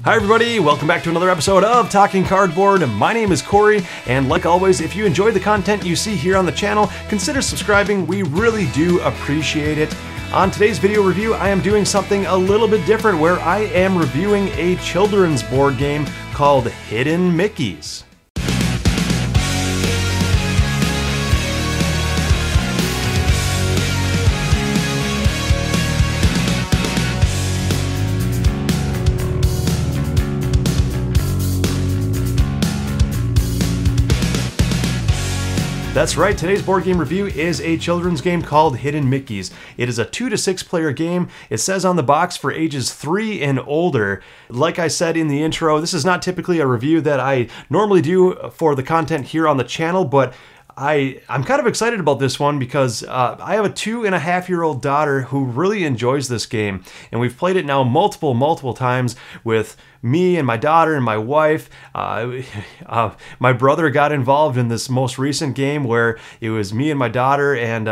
Hi everybody, welcome back to another episode of Talking Cardboard. My name is Cory, and like always, if you enjoy the content you see here on the channel, consider subscribing. We really do appreciate it. On today's video review, I am doing something a little bit different where I am reviewing a children's board game called Hidden Mickeys. That's right, today's board game review is a children's game called Hidden Mickeys. It is a 2 to 6 player game. It says on the box for ages 3 and older. Like I said in the intro, this is not typically a review that I normally do for the content here on the channel, but I'm kind of excited about this one because I have a 2.5-year-old daughter who really enjoys this game, and we've played it now multiple times with me and my daughter and my wife. My brother got involved in this most recent game where it was me and my daughter and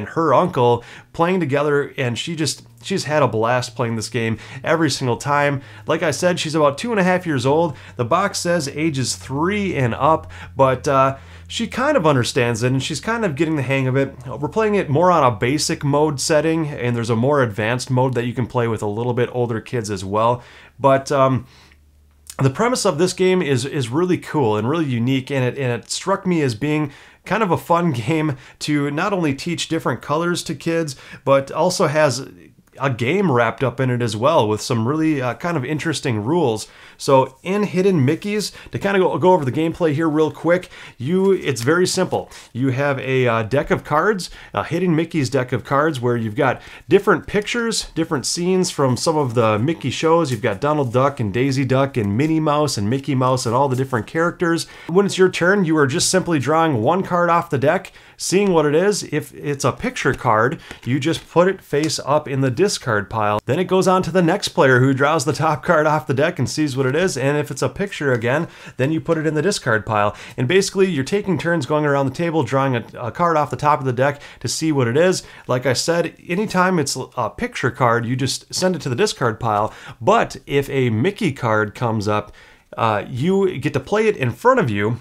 her uncle playing together, and she's had a blast playing this game every single time. Like I said, she's about 2.5 years old. The box says ages 3 and up, but she kind of understands it and she's kind of getting the hang of it. We're playing it more on a basic mode setting, and there's a more advanced mode that you can play with a little bit older kids as well. But the premise of this game is really cool and really unique, and it struck me as being kind of a fun game to not only teach different colors to kids, but also has a game wrapped up in it as well with some really kind of interesting rules. So in Hidden Mickeys, to kind of go over the gameplay here real quick, it's very simple. You have a deck of cards, a Hidden Mickeys deck of cards, where you've got different pictures, different scenes from some of the Mickey shows. You've got Donald Duck and Daisy Duck and Minnie Mouse and Mickey Mouse and all the different characters. When it's your turn, you are just simply drawing one card off the deck, seeing what it is. If it's a picture card, you just put it face up in the discard pile. Then it goes on to the next player who draws the top card off the deck and sees what it is, and if it's a picture again, then you put it in the discard pile. And basically you're taking turns going around the table drawing a card off the top of the deck to see what it is. Like I said, anytime it's a picture card, you just send it to the discard pile. But if a Mickey card comes up, you get to play it in front of you,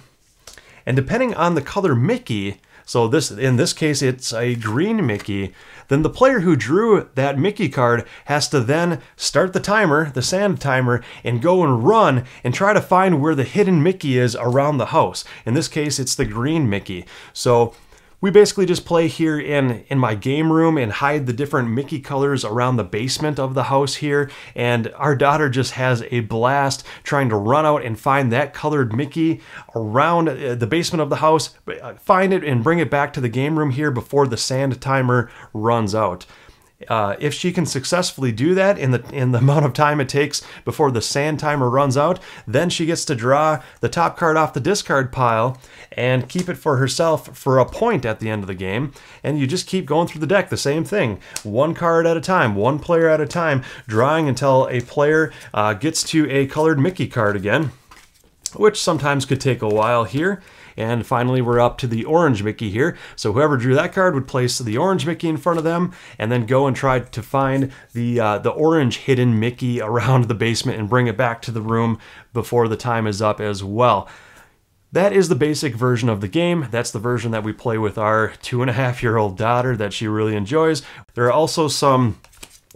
and depending on the color Mickey, so in this case it's a green Mickey, then the player who drew that Mickey card has to then start the timer, the sand timer, and go and run and try to find where the hidden Mickey is around the house. In this case, it's the green Mickey. So we basically just play here in my game room and hide the different Mickey colors around the basement of the house here, and our daughter just has a blast trying to run out and find that colored Mickey around the basement of the house, find it and bring it back to the game room here before the sand timer runs out. If she can successfully do that in the amount of time it takes before the sand timer runs out, then she gets to draw the top card off the discard pile and keep it for herself for a point at the end of the game. And you just keep going through the deck, the same thing, one card at a time, one player at a time, drawing until a player gets to a colored Mickey card again, which sometimes could take a while here. And finally, we're up to the orange Mickey here. So whoever drew that card would place the orange Mickey in front of them and then go and try to find the orange hidden Mickey around the basement and bring it back to the room before the time is up as well. That is the basic version of the game. That's the version that we play with our 2.5-year-old daughter that she really enjoys. There are also some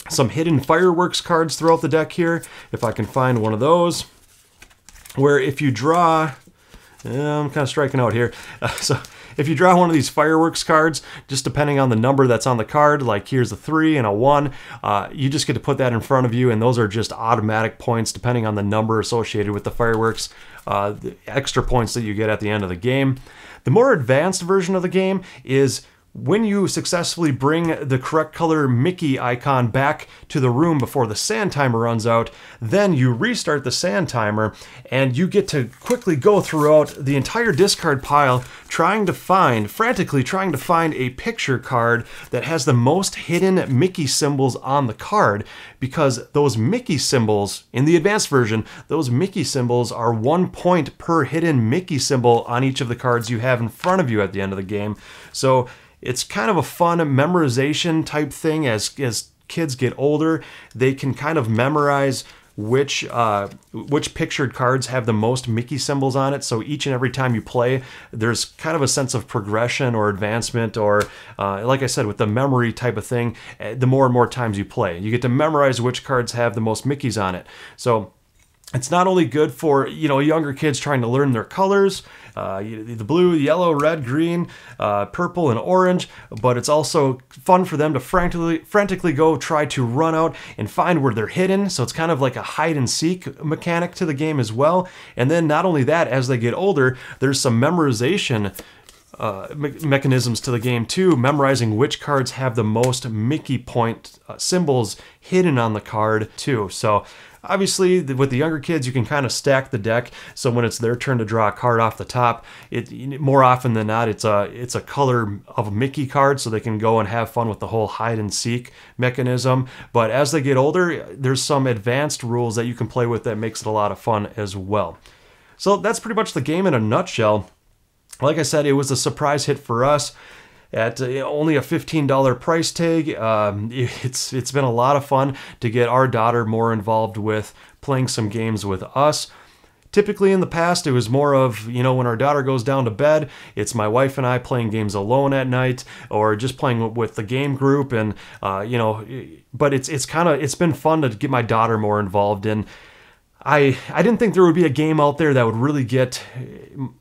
hidden fireworks cards throughout the deck here, if I can find one of those, where if you draw... I'm kind of striking out here. So if you draw one of these fireworks cards, just depending on the number that's on the card, like here's a 3 and a 1, you just get to put that in front of you, and those are just automatic points depending on the number associated with the fireworks, the extra points that you get at the end of the game. The more advanced version of the game is when you successfully bring the correct color Mickey icon back to the room before the sand timer runs out, then you restart the sand timer and you get to quickly go throughout the entire discard pile frantically trying to find a picture card that has the most hidden Mickey symbols on the card, because those Mickey symbols, in the advanced version, those Mickey symbols are 1 point per hidden Mickey symbol on each of the cards you have in front of you at the end of the game. So it's kind of a fun memorization type thing. As kids get older, they can kind of memorize which pictured cards have the most Mickey symbols on it. So each and every time you play, there's kind of a sense of progression or advancement, or like I said, with the memory type of thing, the more and more times you play, you get to memorize which cards have the most Mickeys on it. So it's not only good for, younger kids trying to learn their colors, the blue, yellow, red, green, purple, and orange, but it's also fun for them to frantically go try to run out and find where they're hidden. So it's kind of like a hide and seek mechanic to the game as well. And then not only that, as they get older, there's some memorization mechanisms to the game too, memorizing which cards have the most Mickey point symbols hidden on the card too. So obviously, with the younger kids, you can kind of stack the deck. So when it's their turn to draw a card off the top, more often than not, it's a color of a Mickey card, so they can go and have fun with the whole hide and seek mechanism. But as they get older, there's some advanced rules that you can play with that makes it a lot of fun as well. So that's pretty much the game in a nutshell. Like I said, it was a surprise hit for us. At only a $15 price tag, it's been a lot of fun to get our daughter more involved with playing some games with us. Typically in the past, it was more of, when our daughter goes down to bed, it's my wife and I playing games alone at night, or just playing with the game group, and but it's been fun to get my daughter more involved in. I didn't think there would be a game out there that would really get,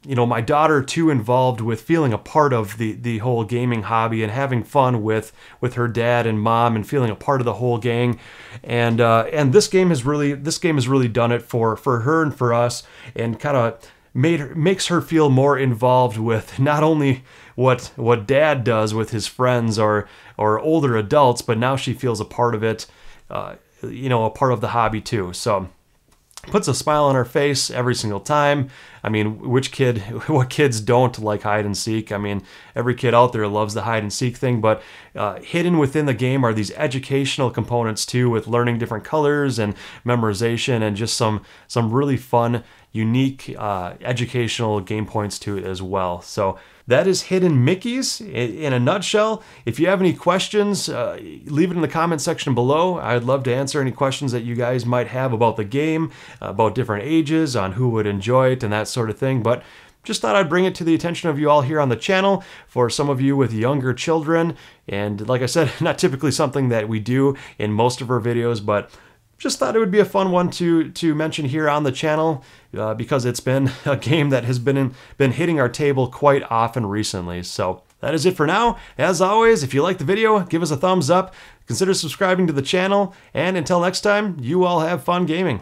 my daughter too involved with feeling a part of the whole gaming hobby and having fun with her dad and mom and feeling a part of the whole gang. And this game has really done it for her and for us, and kind of makes her feel more involved with not only what dad does with his friends or older adults, but now she feels a part of it, a part of the hobby too. So puts a smile on her face every single time. I mean, what kids don't like hide and seek? I mean, every kid out there loves the hide and seek thing, but hidden within the game are these educational components too, with learning different colors and memorization, and just some really fun, unique educational game points to it as well. So that is Hidden Mickeys in a nutshell. If you have any questions, leave it in the comment section below. I'd love to answer any questions that you guys might have about the game, about different ages, on who would enjoy it, and that sort of thing. But just thought I'd bring it to the attention of you all here on the channel, for some of you with younger children. And like I said, not typically something that we do in most of our videos, but just thought it would be a fun one to mention here on the channel, because it's been a game that has been hitting our table quite often recently. So that is it for now. As always, if you liked the video, give us a thumbs up, consider subscribing to the channel, and until next time, you all have fun gaming.